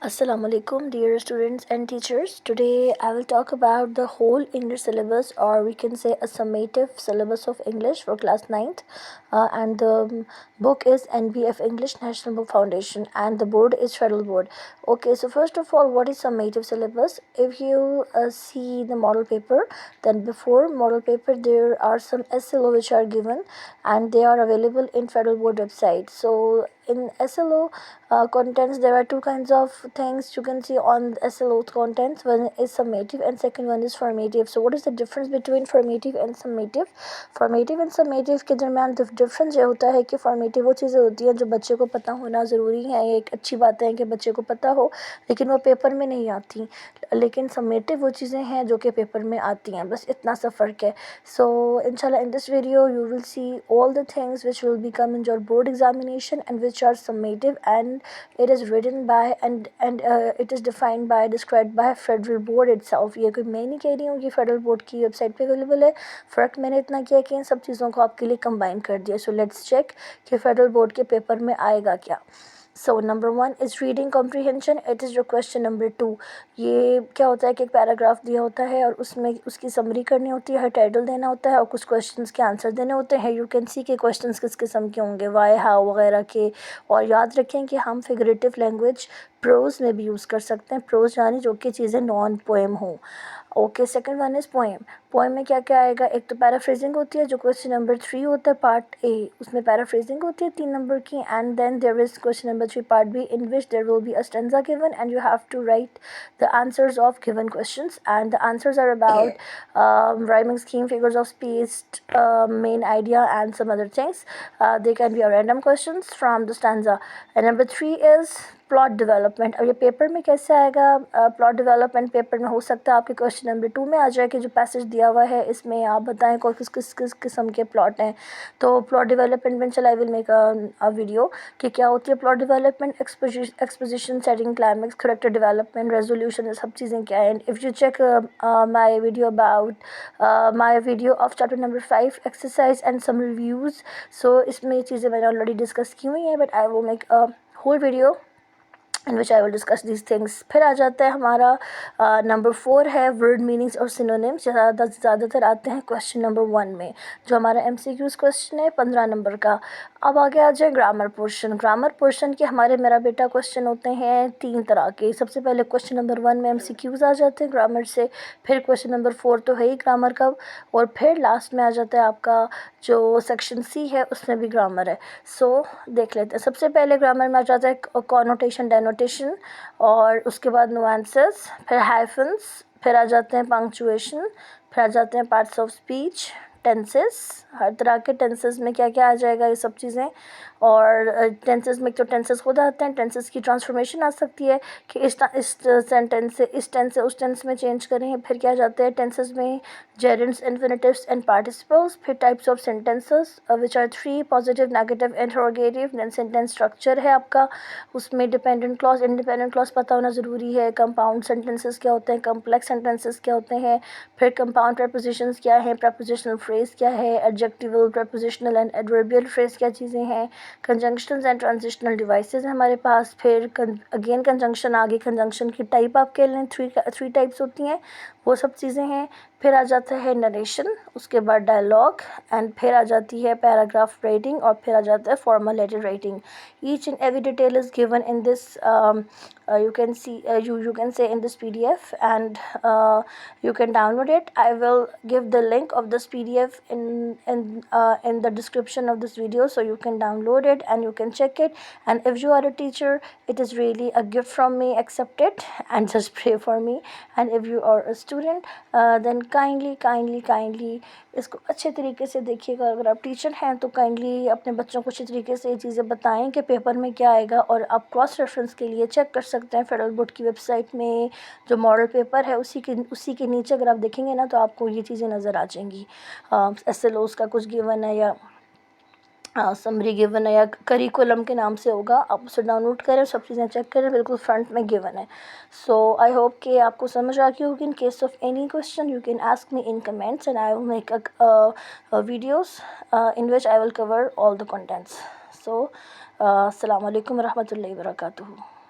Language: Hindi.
Assalamu alaikum, dear students and teachers. Today I will talk about the whole English syllabus, or we can say a summative syllabus of English for class 9th. And the book is NBF English National Book Foundation, and the board is Federal Board. Okay, so first of all, what is summative syllabus? If you see the model paper, then before model paper there are some SLO which are given, and they are available in Federal Board website. So in SLO contents, there are two kinds of things you can see on SLO contents. One is summative and second one is formative. So what is the difference between formative and summative? Formative and summative के दरमियान डिफरेंस ये होता है कि फॉर्मेटिव वो चीज़ें होती हैं जो बच्चे को पता होना ज़रूरी है, एक अच्छी बात है कि बच्चे को पता हो, लेकिन वो पेपर में नहीं आती। लेकिन समेटिव वो चीज़ें हैं जो कि पेपर में आती हैं, बस इतना सा फ़र्क है। सो इंशाल्लाह in this video you will see all the things which will be come in your board examination and which are summative, and it is written by and it is defined by, described by Federal Board itself. ये कोई मैं नहीं कह रही हूँ कि फेडरल बोर्ड की वेबसाइट पे अवेलेबल है। फ़र्क मैंने इतना किया कि इन सब चीज़ों को आपके लिए कंबाइन कर दिया। सो लेट्स चेक कि फेडरल बोर्ड के पेपर में आएगा क्या। So number 1 is reading comprehension. It is your question number 2। ये क्या होता है कि एक पैराग्राफ दिया होता है और उसमें उसकी समरी करनी होती है, टाइटल देना होता है और कुछ क्वेश्चंस के आंसर देने होते हैं। यू कैन सी के क्वेश्चंस किस किस्म के होंगे, वाई, हाउ वगैरह के। और याद रखें कि हम फिगरेटिव लैंग्वेज प्रोज में भी यूज़ कर सकते हैं। प्रोज यानी जो कि चीज़ें नॉन पोएम हो। Okay, second one is poem. Poem में क्या क्या आएगा? एक तो पैराफ्रेजिंग होती है जो क्वेश्चन नंबर 3 होता है, पार्ट ए, उसमें पैराफ्रेजिंग होती है 3 नंबर की। And then there is question number 3 part B, in which there will be a stanza given and you have to write the answers of given questions, and the answers are about rhyming scheme, figures of speech, main idea and some other things. They can be a random questions from the stanza. And number 3 is plot development. अब ये पेपर में कैसे आएगा? प्लॉट डेवलपमेंट पेपर में हो सकता है आपके क्वेश्चन नंबर 2 में आ जाए कि जो पैसेज दिया हुआ है इसमें आप बताएं कौन किस किस्म के प्लॉट हैं। तो प्लॉट डेवलपमेंट में चला I will make a video कि क्या होती है plot development, exposition, setting, climax, character development, resolution, ये सब चीज़ें क्या है। If you check my video about my video of chapter number 5 exercise and some reviews, so इसमें ये चीज़ें मैंने ऑलरेडी डिस्कस की हुई हैं, but I will make a whole video in which I will discuss these things. फिर आ जाता है हमारा नंबर 4 है वर्ड मीनिंग्स और सिनोनिम्स। ज़्यादातर आते हैं क्वेश्चन नंबर 1 में, जो हमारा MCQs क्वेश्चन है 15 नंबर का। अब आगे आ जाए ग्रामर पोर्शन। ग्रामर पोर्शन के हमारे मेरा बेटा क्वेश्चन होते हैं 3 तरह के। सबसे पहले क्वेश्चन नंबर 1 में MCQs आ जाते हैं ग्रामर से, फिर क्वेश्चन नंबर 4 तो है ही ग्रामर का, और फिर लास्ट में आ जाता है आपका जो सेक्शन C है उसमें भी ग्रामर है। सो देख लेते हैं। सबसे पहले ग्रामर में आ जाता है कॉनोटेशन, डेनोटेशन, और उसके बाद नुआंसेस, फिर हाइफन्स, फिर आ जाते हैं पंक्चुएशन, फिर आ जाते हैं पार्ट्स ऑफ स्पीच, टेंसेस। हर तरह के टेंसेस में क्या क्या आ जाएगा ये सब चीज़ें। और टेंसेस में तो टेंसेस खुद आते हैं, टेंसेस की ट्रांसफॉर्मेशन आ सकती है कि इस सेंटेंस से इस टेंस से उस टेंस में चेंज करें। फिर क्या जाते हैं टेंसेस में, जेरेंड्स, इन्फिनिटिव्स एंड पार्टिसिपल्स। फिर types of sentences which are 3, positive, negative, interrogative. Then sentence structure है आपका, उसमें डिपेंडेंट क्लॉज, इंडिपेंडेंट क्लॉज पता होना ज़रूरी है। कंपाउंड सेंटेंसेस क्या होते हैं, कम्प्लेक्स सेंटेंसेस क्या होते हैं, फिर कंपाउंड प्रपोजिशंस क्या हैं, प्रपोजिशनल फ्रेज क्या है, adjectival, prepositional and adverbial phrase क्या चीज़ें हैं, कंजंक्शंस एंड ट्रांजिशनल डिवाइसेस हमारे पास। फिर अगेन कंजंक्शन, आगे कंजंक्शन की टाइप आप कह लें, 3 टाइप्स होती हैं, वो सब चीज़ें हैं। फिर आ जाता है नरेशन, उसके बाद डायलॉग, एंड फिर आ जाती है पैराग्राफ राइटिंग, और फिर आ जाता है formal letter writing. Each and every detail is given in this, you can see you can say in this PDF, and you can download it. I will give the link of this PDF in the description of this video, so you can download it and you can check it. And if you are a teacher, it is really a gift from me. Accept it and just pray for me. And if you are a student, then kindly इसको अच्छे तरीके से देखिएगा। अगर आप टीचर हैं तो काइंडली अपने बच्चों को अच्छे तरीके से ये चीज़ें बताएं कि पेपर में क्या आएगा, और आप क्रॉस रेफरेंस के लिए चेक कर सकते हैं फेडरल बोर्ड की वेबसाइट में। जो मॉडल पेपर है उसी के नीचे अगर आप देखेंगे ना तो आपको ये चीज़ें नज़र आ जाएंगी। SLOs का कुछ गिवन है या समरी गिवन है या करिकुलम के नाम से होगा, आप उसे डाउनलोड करें, सब चीज़ें चेक करें, बिल्कुल फ्रंट में गिवन है। सो आई होप कि आपको समझ आ गई होगी। In case of any question you can ask me in comments and I will make a videos in which I will cover all the contents. So अस्सलाम वालेकुम रहमतुल्लाहि व बरकातुहू।